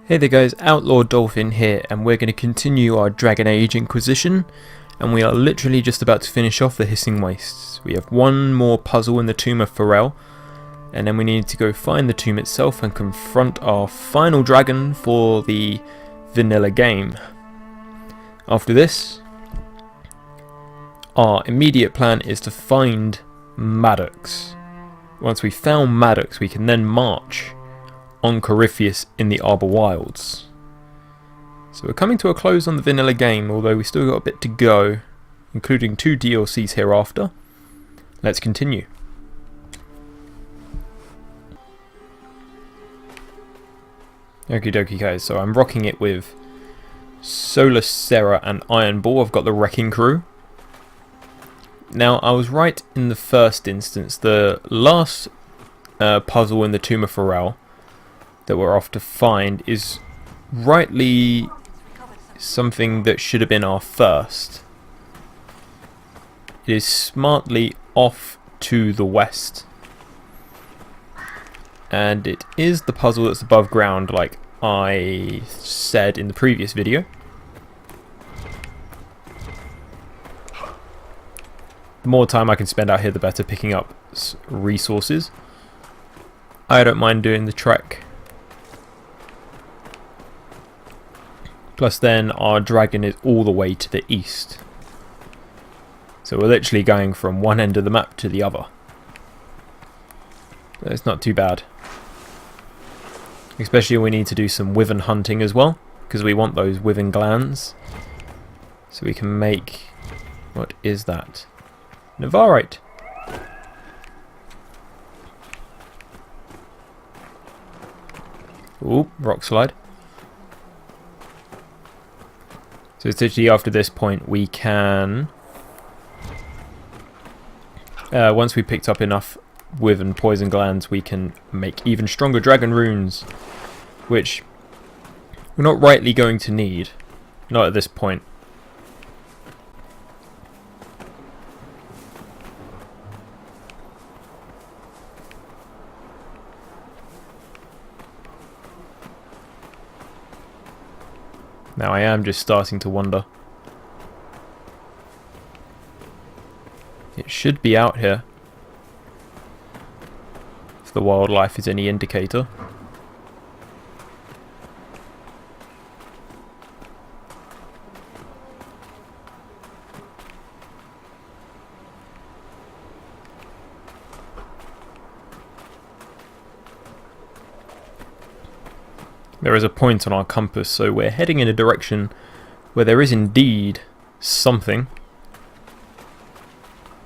Hey there guys, Outlaw Dolphin here, and we're going to continue our Dragon Age Inquisition, and we are literally just about to finish off the Hissing Wastes. We have one more puzzle in the Tomb of Pharrell, and then we need to go find the tomb itself and confront our final dragon for the vanilla game. After this, our immediate plan is to find Maddox. Once we've found Maddox, we can then march on Corypheus in the Arbor Wilds. So we're coming to a close on the vanilla game, although we still got a bit to go, including 2 DLCs hereafter. Let's continue. Okie dokie guys, so I'm rocking it with Solar Serra and Iron Ball. I've got the Wrecking Crew. Now I was right in the first instance. The last puzzle in the Tomb of Pharrell that we're off to find is rightly something that should have been our first. It is smartly off to the west, and it is the puzzle that's above ground, like I said in the previous video. The more time I can spend out here, the better, picking up resources. I don't mind doing the trek. Plus then our dragon is all the way to the east. So we're literally going from one end of the map to the other. It's not too bad. Especially when we need to do some wyvern hunting as well, because we want those wyvern glands. So we can make... what is that? Navarite! Ooh, rock slide. So essentially after this point we can, once we picked up enough wyvern poison glands, we can make even stronger dragon runes, which we're not rightly going to need, not at this point. Now I am just starting to wonder. It should be out here, if the wildlife is any indicator. There is a point on our compass, so we're heading in a direction where there is indeed something.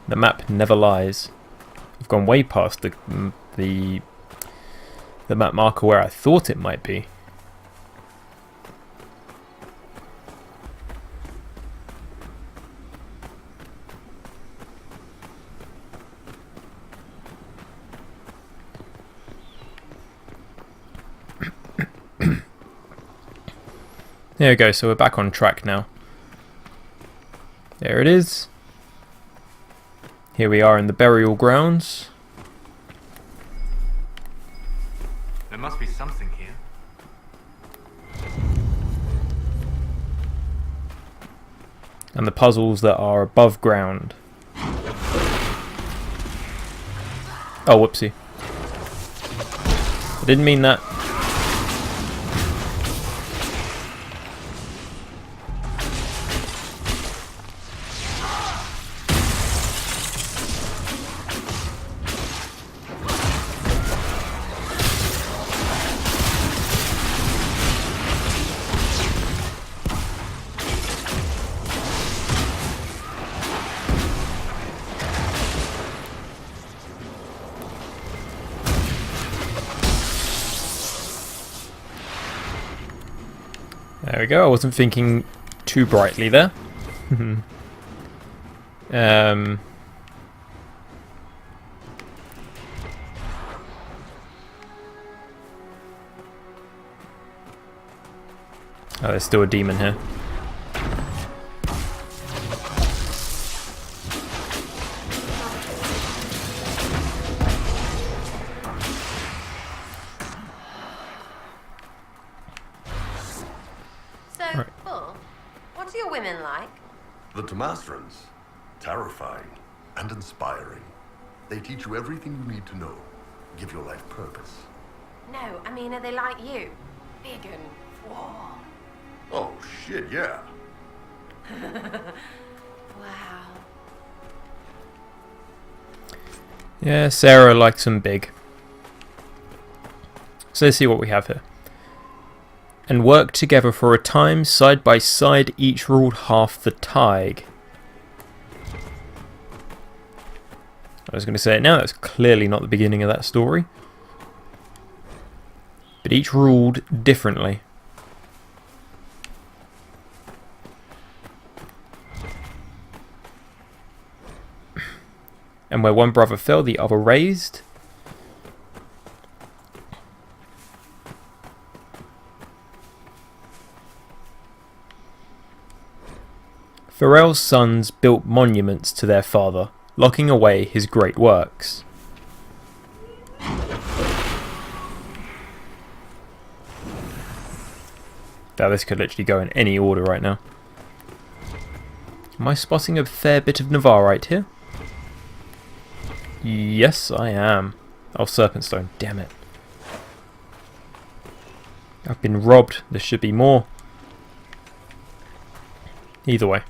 The map never lies. I've gone way past the map marker where I thought it might be. There we go, so we're back on track now. There it is. Here we are in the burial grounds. There must be something here. And the puzzles that are above ground. Oh, whoopsie. I didn't mean that. There we go, I wasn't thinking too brightly there. Oh, there's still a demon here. What are your women like? The Tomastrans, terrifying and inspiring. They teach you everything you need to know. Give your life purpose. No, I mean, are they like you? Big and whoa. Oh, shit, yeah. Wow. Yeah, Sarah likes them big. So let's see what we have here. And worked together for a time, side by side, each ruled half the Tig. I was going to say it now, that's clearly not the beginning of that story. But each ruled differently. And where one brother fell, the other raised. Pharrell's sons built monuments to their father, locking away his great works. Now this could literally go in any order right now. Am I spotting a fair bit of Navarrite here? Yes, I am. Oh, Serpentstone, damn it. I've been robbed. There should be more. Either way.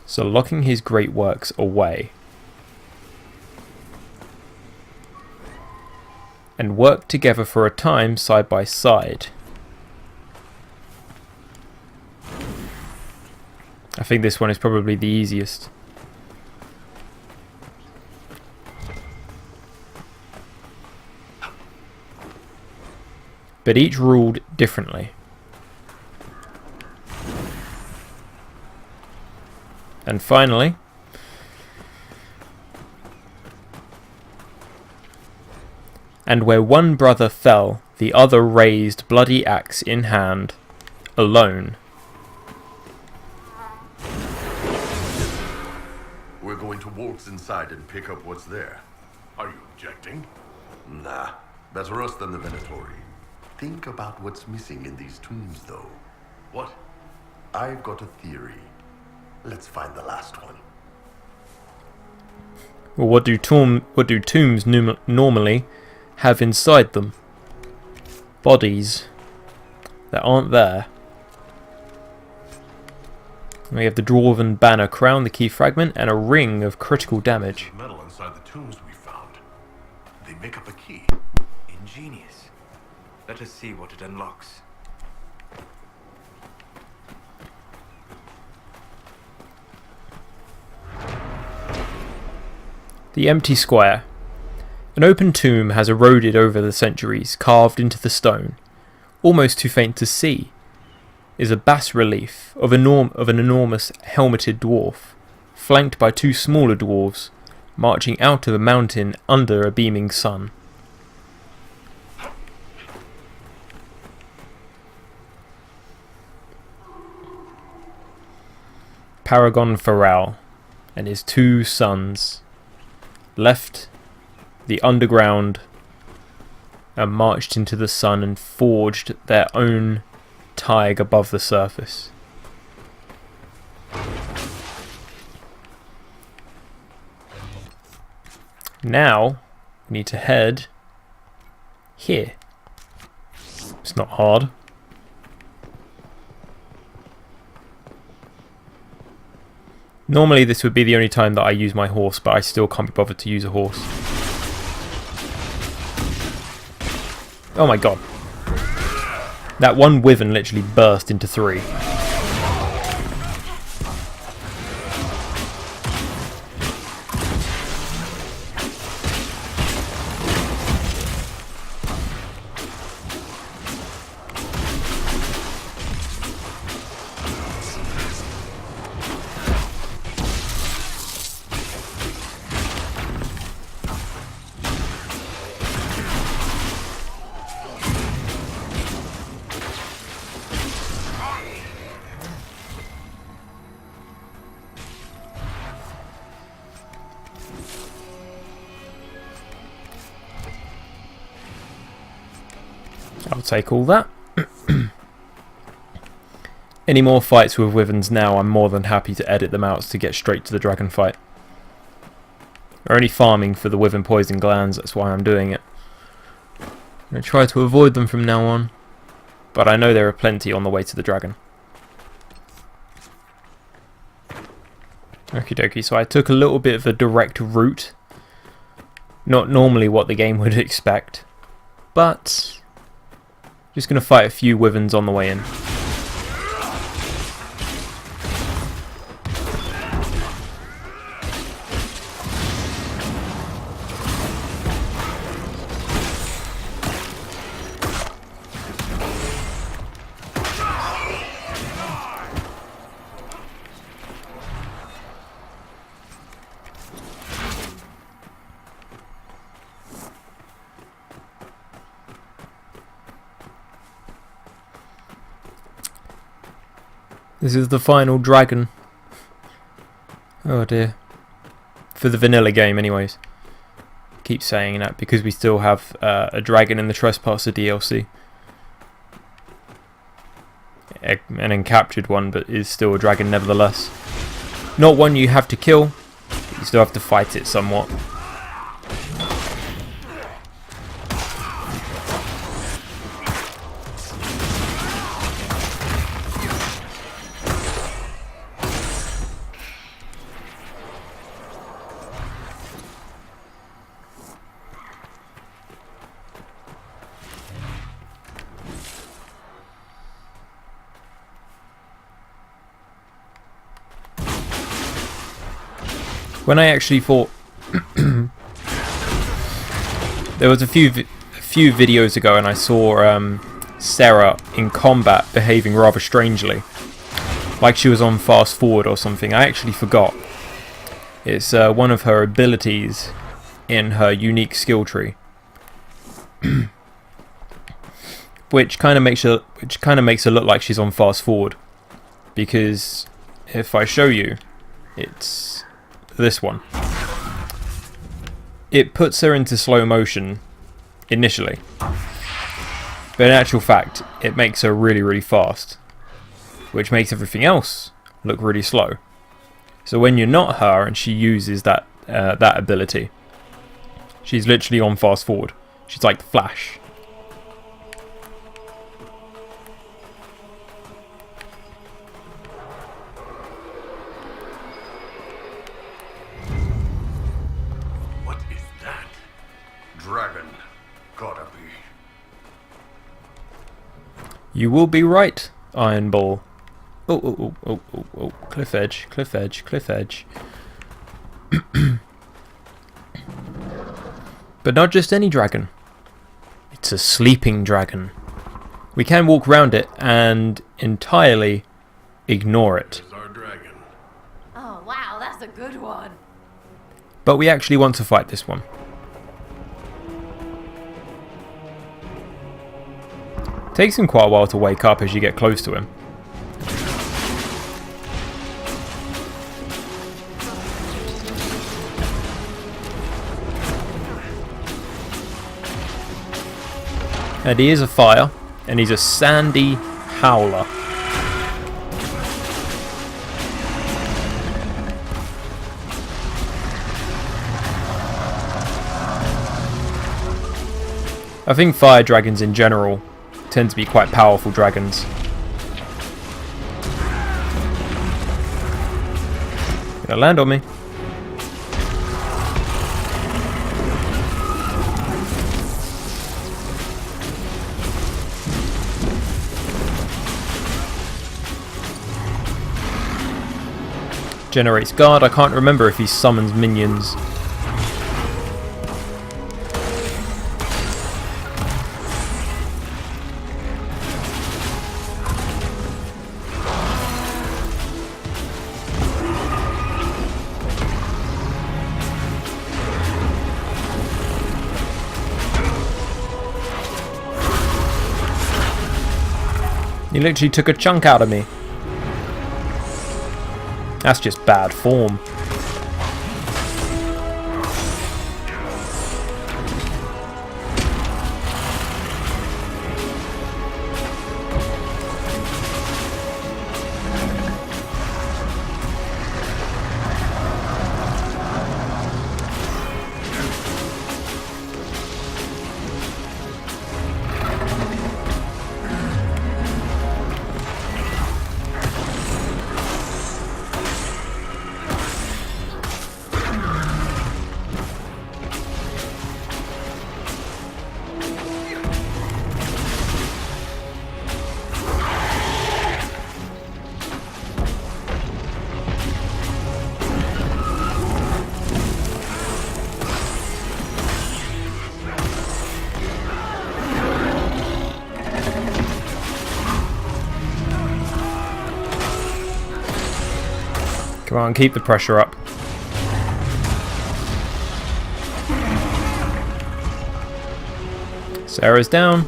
So locking his great works away. And work together for a time side by side. I think this one is probably the easiest. But each ruled differently. And finally, and where one brother fell, the other raised, bloody axe in hand, alone. We're going to waltz inside and pick up what's there. Are you objecting? Nah, better us than the Venatori. Think about what's missing in these tombs, though. What? I've got a theory. Let's find the last one. Well, what do tombs normally have inside them? Bodies that aren't there. We have the Dwarven banner crown, the key fragment, and a ring of critical damage. Metal inside the tombs we found. They make up a key. Ingenious. Let us see what it unlocks. The empty square. An open tomb has eroded over the centuries, carved into the stone. Almost too faint to see is a bas-relief of an enormous helmeted dwarf, flanked by two smaller dwarves, marching out of a mountain under a beaming sun. Paragon Pharrell and his two sons left the underground and marched into the sun and forged their own Tig above the surface. Now we need to head here. It's not hard. Normally this would be the only time that I use my horse, but I still can't be bothered to use a horse. Oh my god. That one wyvern literally burst into three. I'll take all that. any more fights with wyverns now, I'm more than happy to edit them out to get straight to the dragon fight. We're only farming for the wyvern poison glands, that's why I'm doing it. I'm going to try to avoid them from now on, but I know there are plenty on the way to the dragon. Okie dokie, so I took a little bit of a direct route. Not normally what the game would expect, but just going to fight a few wyverns on the way in. This is the final dragon. Oh dear. For the vanilla game anyways. Keep saying that because we still have a dragon in the Trespasser DLC. An encaptured one, but is still a dragon nevertheless. Not one you have to kill, but you still have to fight it somewhat. When I actually fought, there was a few videos ago, and I saw Sarah in combat behaving rather strangely, like she was on fast forward or something. I actually forgot. It's one of her abilities in her unique skill tree, which kind of makes her look like she's on fast forward. Because if I show you, it's this one. It puts her into slow motion initially, but in actual fact it makes her really, really fast, which makes everything else look really slow. So when you're not her and she uses that ability, she's literally on fast forward. She's like the Flash. Dragon. Gotta be. You will be right, Iron Ball. Oh. Cliff edge, cliff edge, cliff edge. But not just any dragon. It's a sleeping dragon. We can walk around it and entirely ignore it. There's our dragon. Oh, wow, that's a good one. But we actually want to fight this one. Takes him quite a while to wake up as you get close to him. And he is a fire, and he's a sandy howler. I think fire dragons in general tend to be quite powerful dragons. Gonna land on me. Generates guard. I can't remember if he summons minions. He literally took a chunk out of me. That's just bad form. Come on, keep the pressure up. Sarah's down.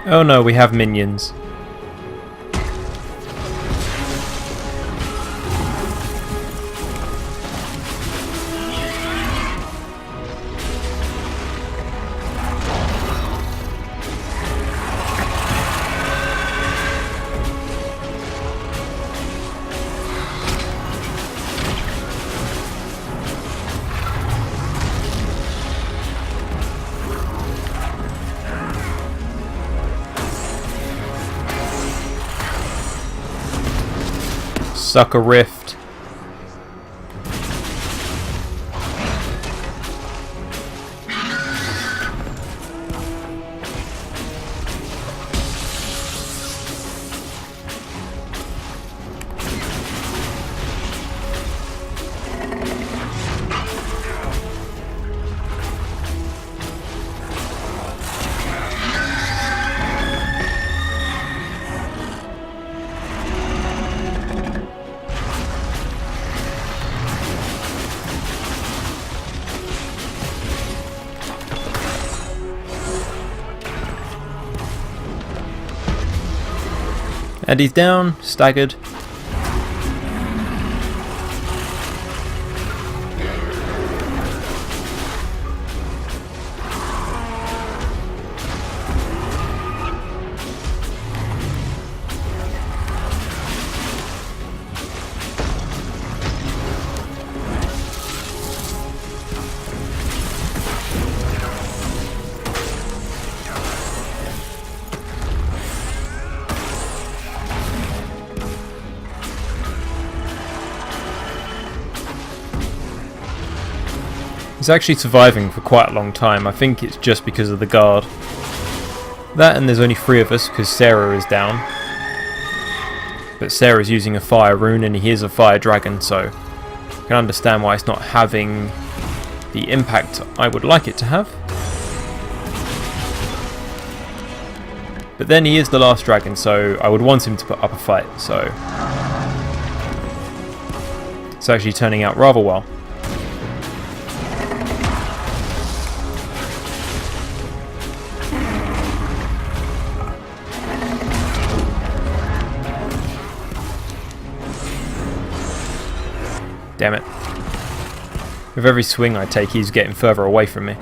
Oh no, we have minions. Sucker Rift. And he's down, staggered. He's actually surviving for quite a long time. I think it's just because of the guard. That, and there's only 3 of us because Sarah is down. But Sarah's using a fire rune and he is a fire dragon, so I can understand why it's not having the impact I would like it to have. But then he is the last dragon, so I would want him to put up a fight, so it's actually turning out rather well. Damn it. With every swing I take, he's getting further away from me.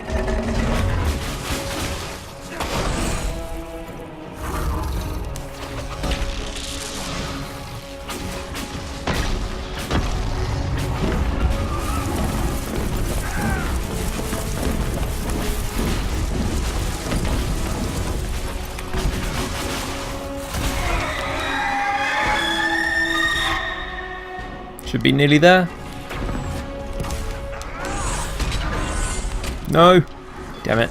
Should be nearly there. No! Damn it.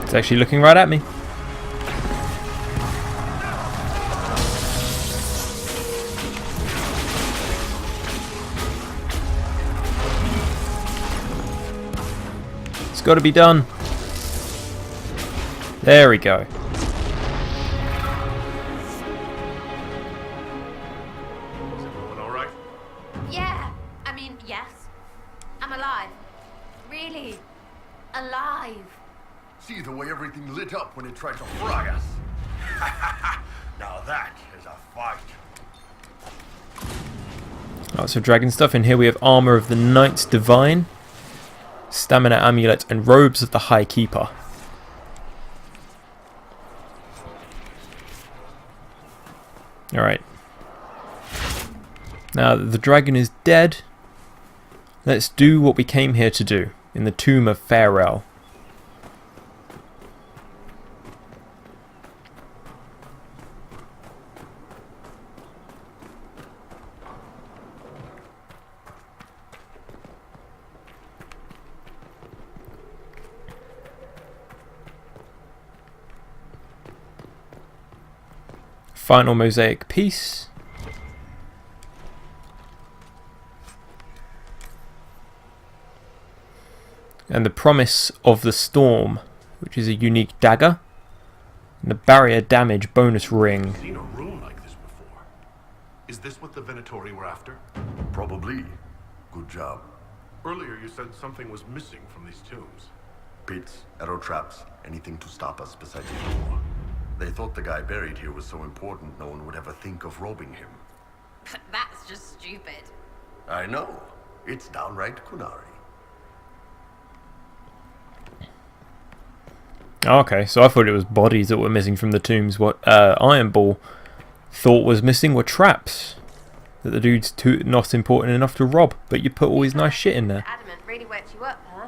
It's actually looking right at me. It's got to be done. There we go. Is everyone all right? Yeah, I mean, yes. I'm alive. Really really alive. See the way everything lit up when it tried to fry us? Now that is a fight. Lots of dragon stuff. And here we have Armour of the Knights Divine, Stamina Amulet, and Robes of the High Keeper. Alright. Now that the dragon is dead, let's do what we came here to do in the Tomb of Farewell. Final mosaic piece. And the Promise of the Storm, which is a unique dagger. And the Barrier Damage bonus ring. Seen a room like this before. Is this what the Venatori were after? Probably. Good job. Earlier you said something was missing from these tombs. Pits, arrow traps, anything to stop us besides the door. They thought the guy buried here was so important no one would ever think of robbing him. That's just stupid. I know. It's downright Kunari. Okay, so I thought it was bodies that were missing from the tombs. What Iron Ball thought was missing were traps that the dude's not important enough to rob, but you put all his nice shit in there. Adamant really worked you up, huh?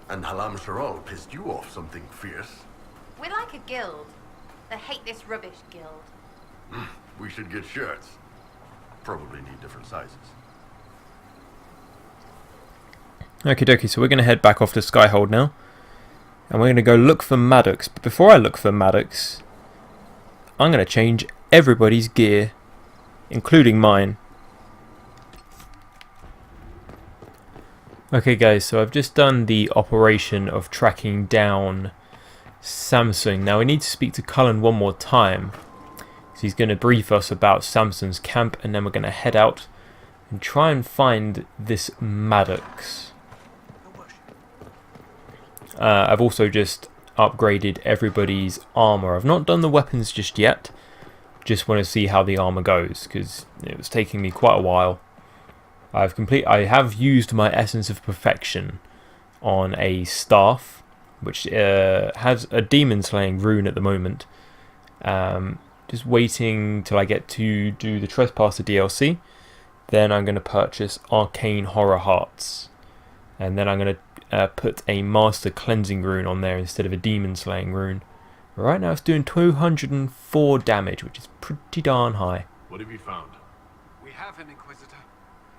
And Halam Sharal pissed you off something fierce. We're like a guild. The Hate This Rubbish Guild. We should get shirts. Probably need different sizes. Okie dokie, so we're going to head back off to Skyhold now. And we're going to go look for Maddox. But before I look for Maddox, I'm going to change everybody's gear, including mine. Okay guys, so I've just done the operation of tracking down Samson. Now we need to speak to Cullen one more time. So he's going to brief us about Samson's camp, and then we're going to head out and try and find this Maddox. I've also just upgraded everybody's armor. I've not done the weapons just yet. Just want to see how the armor goes, because it was taking me quite a while. I have used my Essence of Perfection on a staff, which has a demon slaying rune at the moment. Just waiting till I get to do the Trespasser DLC. Then I'm going to purchase Arcane Horror Hearts. And then I'm going to put a Master Cleansing rune on there instead of a demon slaying rune. Right now it's doing 204 damage, which is pretty darn high. What have you found? We have him, Inquisitor.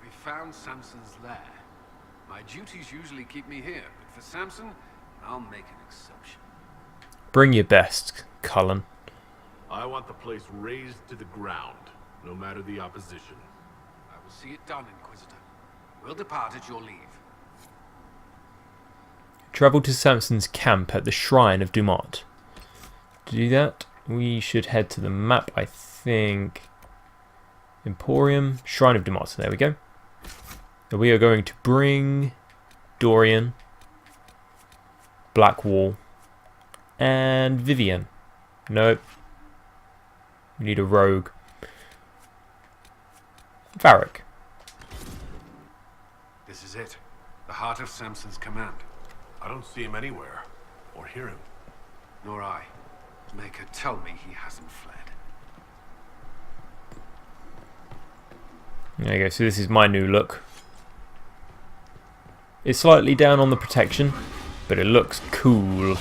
We found Samson's lair. My duties usually keep me here, but for Samson, I'll make an exception. Bring your best, Cullen. I want the place razed to the ground, no matter the opposition. I will see it done, Inquisitor. We'll depart at your leave. Travel to Samson's camp at the Shrine of Dumont. To do that, we should head to the map, I think. Emporium, Shrine of Dumont. There we go. So we are going to bring Dorian, Blackwall, and Vivian. Nope. We need a rogue. Varric. This is it. The heart of Samson's command. I don't see him anywhere, or hear him. Nor I. Maker, tell me he hasn't fled. There you go, so this is my new look. It's slightly down on the protection, but it looks cool.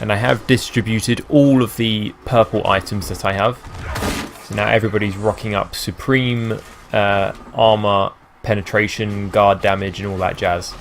And I have distributed all of the purple items that I have. So now everybody's rocking up supreme armor, penetration, guard damage, and all that jazz.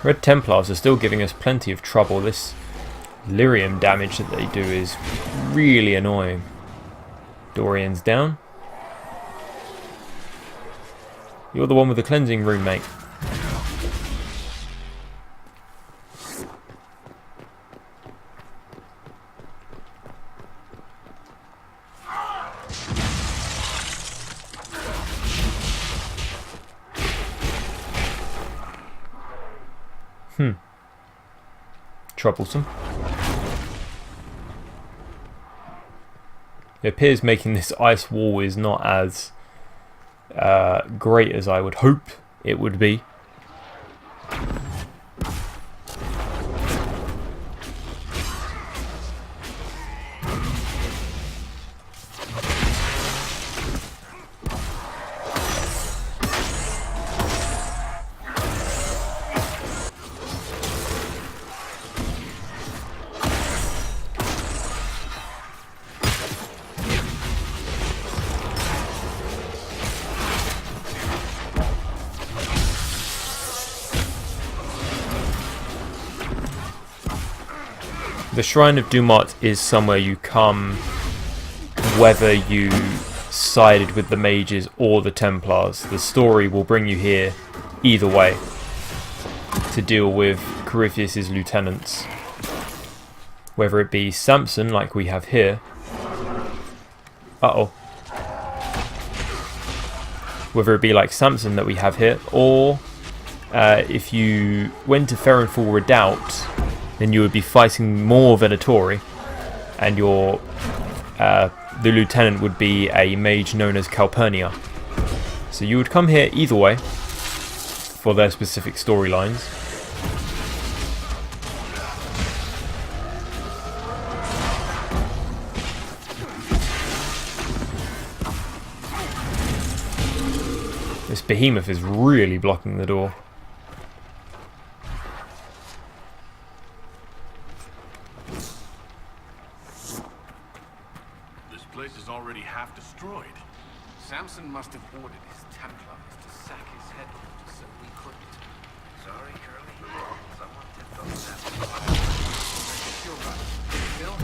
Red Templars are still giving us plenty of trouble. This lyrium damage that they do is really annoying. Dorian's down. You're the one with the cleansing rune, mate. Troublesome. It appears making this ice wall is not as great as I would hope it would be. The Shrine of Dumont is somewhere you come whether you sided with the mages or the Templars. The story will bring you here either way to deal with Corypheus' lieutenants. Whether it be Samson like we have here. Whether it be like Samson that we have here, or if you went to Ferrenful Redoubt, then you would be fighting more Venatori, and your the lieutenant would be a mage known as Calpurnia. So you would come here either way for their specific storylines. This behemoth is really blocking the door. Samson must have ordered his Templars to sack his headquarters so we couldn't. Sorry, Curly. Someone tipped off that. You're right. Bill?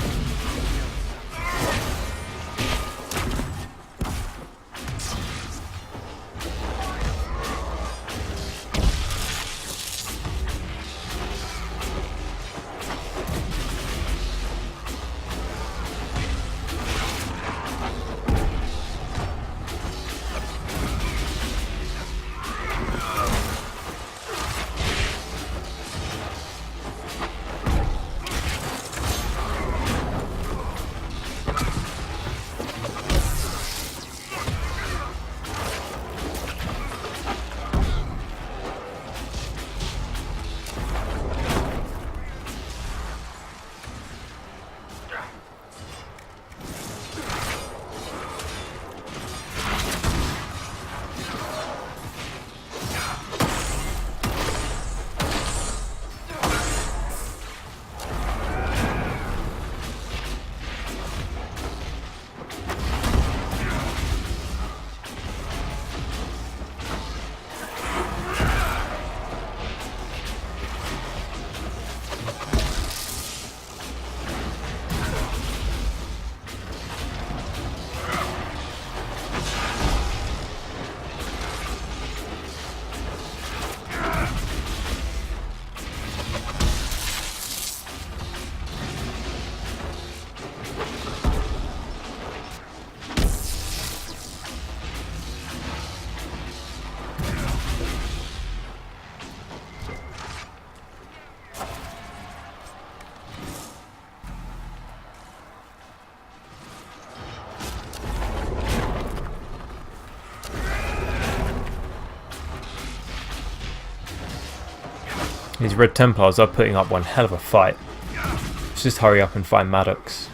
These Red Templars are putting up one hell of a fight. Let's just hurry up and find Maddox.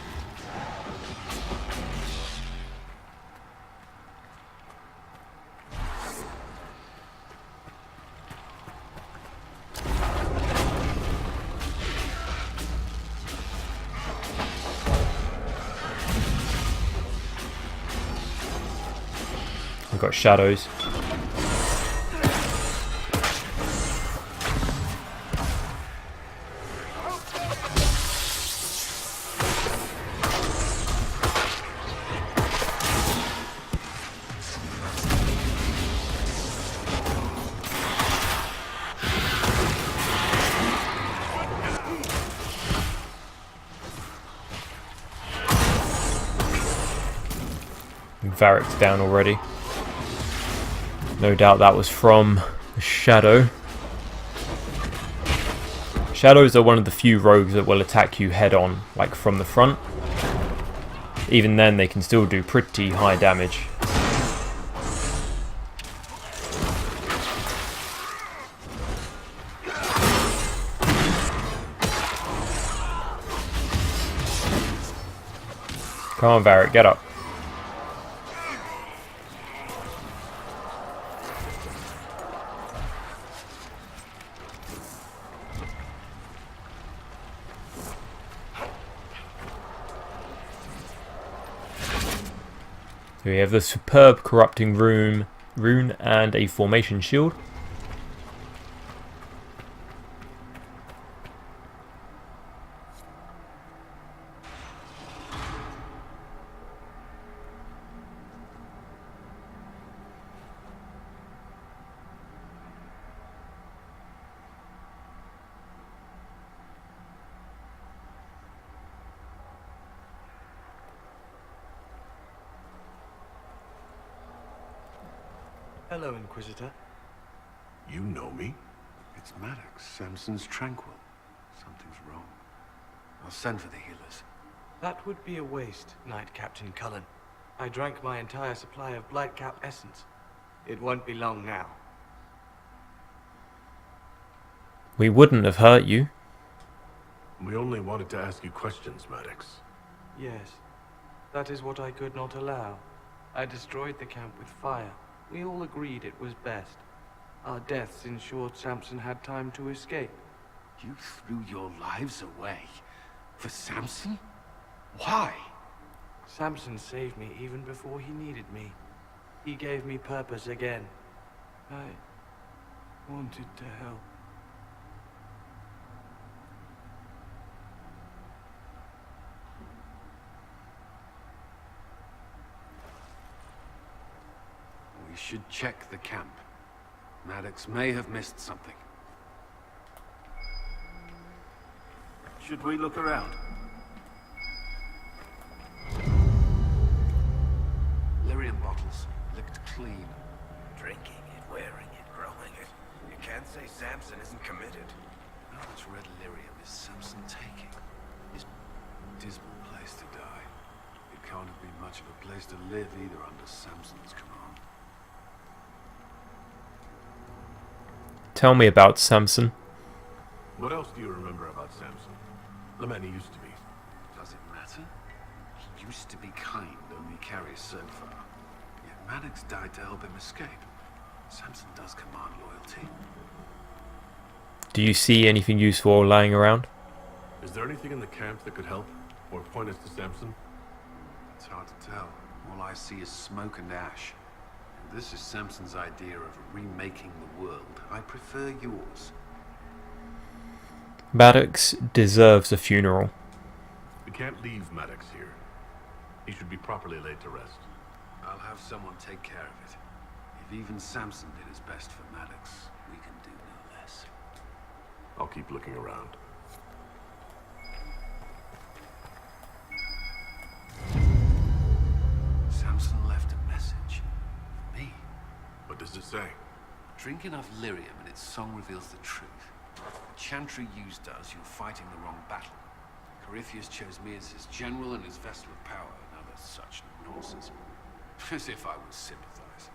We've got shadows. Varric's down already. No doubt that was from the Shadow. Shadows are one of the few rogues that will attack you head on, like from the front. Even then they can still do pretty high damage. Come on, Varric, get up. So we have the superb corrupting rune and a formation shield. Hello, Inquisitor. You know me? It's Maddox, Samson's Tranquil. Something's wrong. I'll send for the healers. That would be a waste, Knight Captain Cullen. I drank my entire supply of Blightcap essence. It won't be long now. We wouldn't have hurt you. We only wanted to ask you questions, Maddox. Yes, that is what I could not allow. I destroyed the camp with fire. We all agreed it was best. Our deaths ensured Samson had time to escape. You threw your lives away? For Samson? Why? Samson saved me even before he needed me. He gave me purpose again. I wanted to help. We should check the camp. Maddox may have missed something. Should we look around? Lyrium bottles, licked clean. Drinking it, wearing it, growing it. You can't say Samson isn't committed. How much red lyrium is Samson taking? It's a dismal place to die. It can't have been much of a place to live either under Samson's command. Tell me about Samson. What else do you remember about Samson? The man he used to be. Does it matter? He used to be kind, only carries so far. Yet Maddox died to help him escape. Samson does command loyalty. Do you see anything useful lying around? Is there anything in the camp that could help? Or point us to Samson? It's hard to tell. All I see is smoke and ash. And this is Samson's idea of remaking the world. I prefer yours. Maddox deserves a funeral. We can't leave Maddox here. He should be properly laid to rest. I'll have someone take care of it. If even Samson did his best for Maddox, we can do no less. I'll keep looking around. Samson left a message. For me. What does it say? Drink enough lyrium and its song reveals the truth. The chantry used does, you're fighting the wrong battle. Corypheus chose me as his general and his vessel of power, and other such nonsense. As if I would sympathize.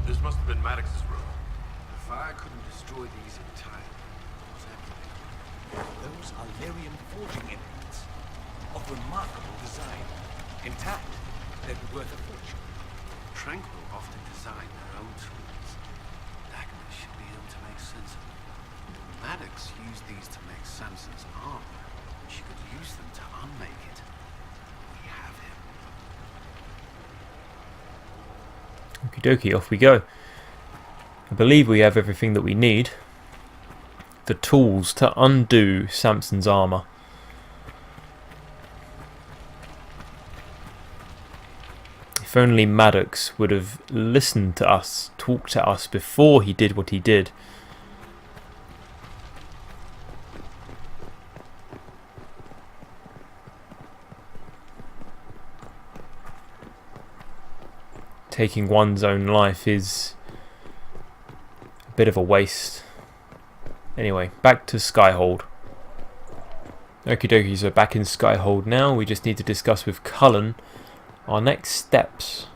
This must have been Maddox's room. The fire couldn't destroy these entirely. Those are lyrium forging implements of remarkable design. Intact, they'd be worth a fortune. Tranquil often design their own tools. Agnes should be able to make sense of them. Maddox used these to make Samson's armor. She could use them to unmake it. We have him. Okie dokie, off we go. I believe we have everything that we need. The tools to undo Samson's armor. If only Maddox would have listened to us, talked to us before he did what he did. Taking one's own life is a bit of a waste. Anyway, back to Skyhold. Okie dokie, so back in Skyhold now. We just need to discuss with Cullen our next steps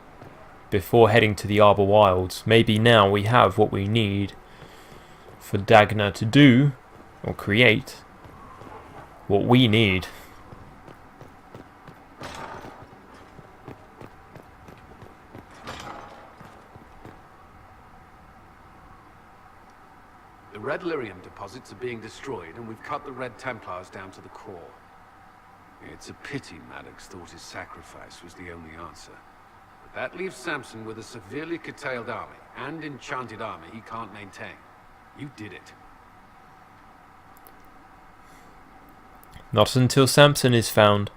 before heading to the Arbor Wilds. Maybe now we have what we need for Dagna to do, or create, what we need. The Red Lyrium deposits are being destroyed, and we've cut the Red Templars down to the core. It's a pity Maddox thought his sacrifice was the only answer. But that leaves Samson with a severely curtailed army, and enchanted armor he can't maintain. You did it. Not until Samson is found.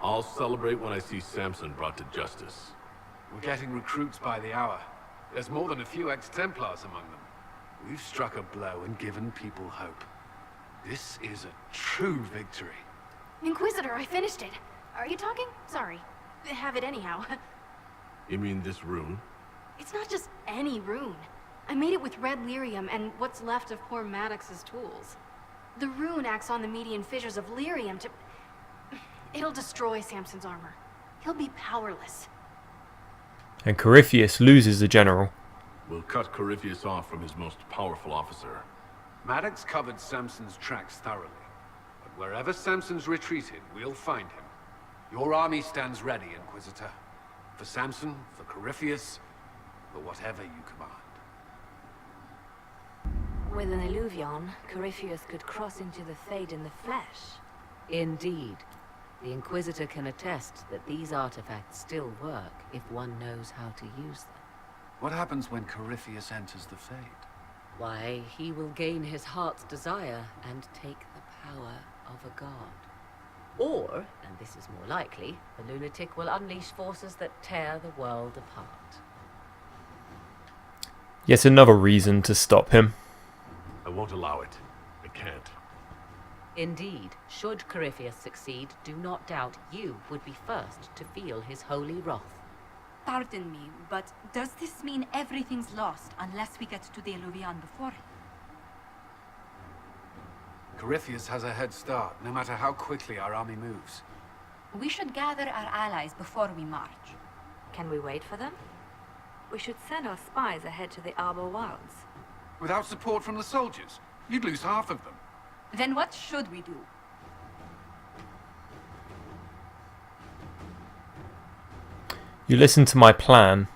I'll celebrate when I see Samson brought to justice. We're getting recruits by the hour. There's more than a few ex-Templars among them. We've struck a blow and given people hope. This is a true victory. Inquisitor, I finished it. Are you talking? Sorry. Have it anyhow. You mean this rune? It's not just any rune. I made it with red lyrium and what's left of poor Maddox's tools. The rune acts on the median fissures of lyrium to... It'll destroy Samson's armor. He'll be powerless. And Corypheus loses the general. We'll cut Corypheus off from his most powerful officer. Maddox covered Samson's tracks thoroughly. But wherever Samson's retreated, we'll find him. Your army stands ready, Inquisitor. For Samson, for Corypheus, for whatever you command. With an Illuvion, Corypheus could cross into the Fade in the flesh. Indeed. The Inquisitor can attest that these artifacts still work if one knows how to use them. What happens when Corypheus enters the Fade? Why, he will gain his heart's desire and take the power of a god. Or, and this is more likely, the lunatic will unleash forces that tear the world apart. Yet another reason to stop him. I won't allow it. I can't. Indeed, should Corypheus succeed, do not doubt you would be first to feel his holy wrath. Pardon me, but does this mean everything's lost unless we get to the Illuvion before him? Corypheus has a head start, no matter how quickly our army moves. We should gather our allies before we march. Can we wait for them? We should send our spies ahead to the Arbor Wilds. Without support from the soldiers, you'd lose half of them. Then what should we do? You listen to my plan.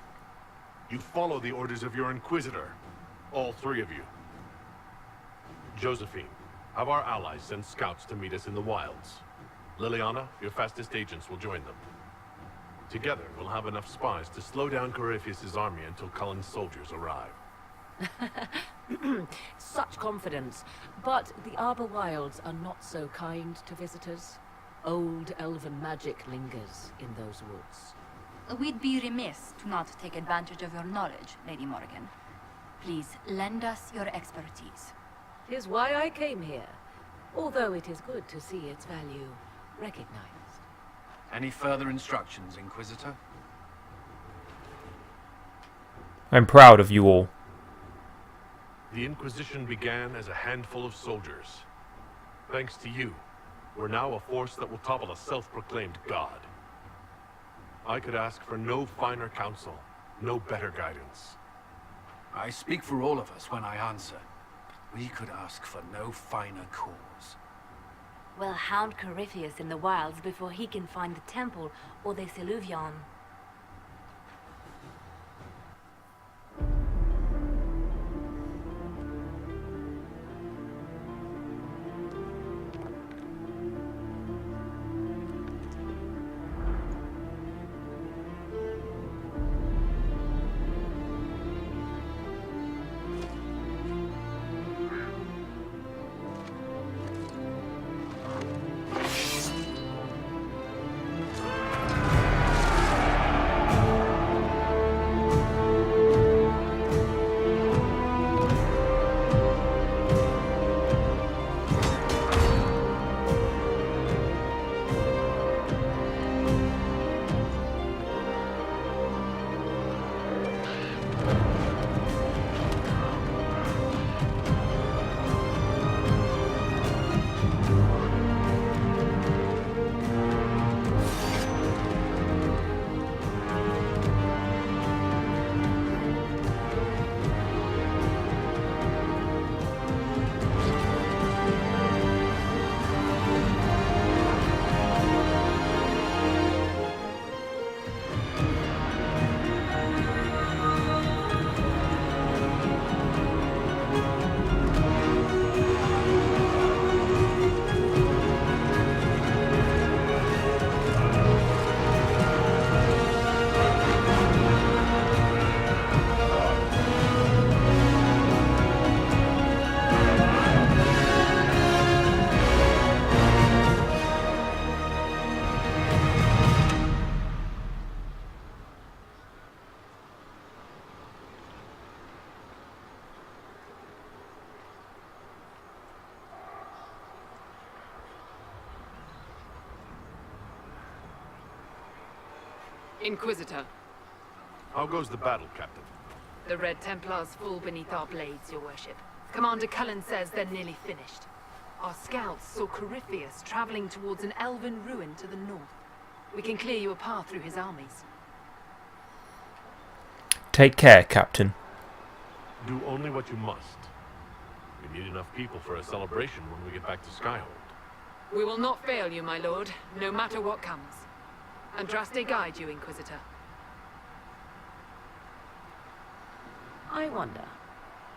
You follow the orders of your Inquisitor. All three of you. Josephine, have our allies send scouts to meet us in the wilds. Liliana, your fastest agents will join them. Together, we'll have enough spies to slow down Corypheus' army until Cullen's soldiers arrive. Such confidence. But the Arbor Wilds are not so kind to visitors. Old elven magic lingers in those woods. We'd be remiss to not take advantage of your knowledge, Lady Morgan. Please, lend us your expertise. 'Tis why I came here, although it is good to see its value recognized. Any further instructions, Inquisitor? I'm proud of you all. The Inquisition began as a handful of soldiers. Thanks to you, we're now a force that will topple a self-proclaimed god. I could ask for no finer counsel, no better guidance. I speak for all of us when I answer. We could ask for no finer cause. We'll hound Corypheus in the wilds before he can find the temple or this Illuvion. Inquisitor, How goes the battle, Captain? the Red Templars fall beneath our blades, your worship. Commander Cullen says they're nearly finished. Our scouts saw Corypheus traveling towards an elven ruin to the north. We can clear you a path through his armies. Take care, Captain. Do only what you must. We need enough people for a celebration when we get back to Skyhold. We will not fail you, my lord, no matter what comes. Andraste guide you, Inquisitor. I wonder,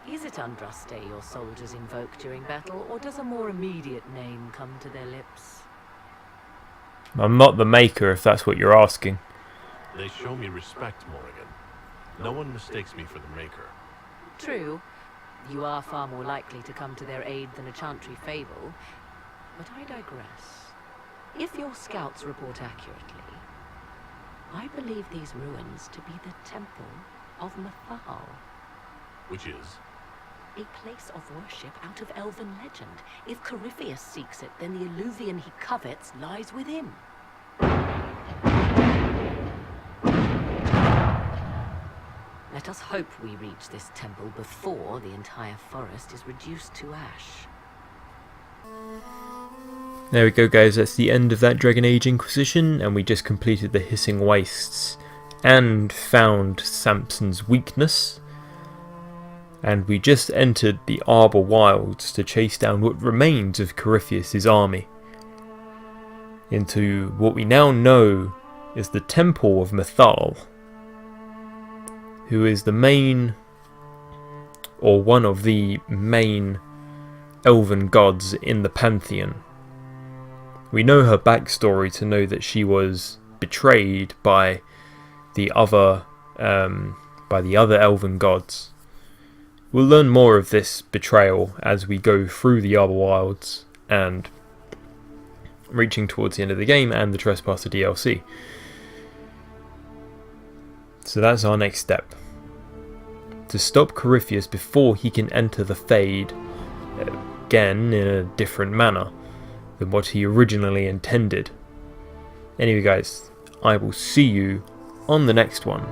is it Andraste your soldiers invoke during battle, or does a more immediate name come to their lips? I'm not the Maker, if that's what you're asking. They show me respect, Morrigan. No one mistakes me for the Maker. True, you are far more likely to come to their aid than a chantry fable, but I digress. If your scouts report accurately, I believe these ruins to be the Temple of Mathal. Which is? A place of worship out of elven legend. If Corypheus seeks it, then the alluvion he covets lies with him. Let us hope we reach this temple before the entire forest is reduced to ash. There we go, guys, that's the end of that Dragon Age Inquisition, and we just completed the Hissing Wastes and found Samson's weakness. And we just entered the Arbor Wilds to chase down what remains of Corypheus' army into what we now know is the Temple of Mathal, who is the main, or one of the main elven gods in the Pantheon. We know her backstory to know that she was betrayed by the other elven gods. We'll learn more of this betrayal as we go through the Arbor Wilds and reaching towards the end of the game and the Trespasser DLC. So that's our next step. To stop Corypheus before he can enter the Fade again in a different manner than what he originally intended. Anyway, guys, I will see you on the next one.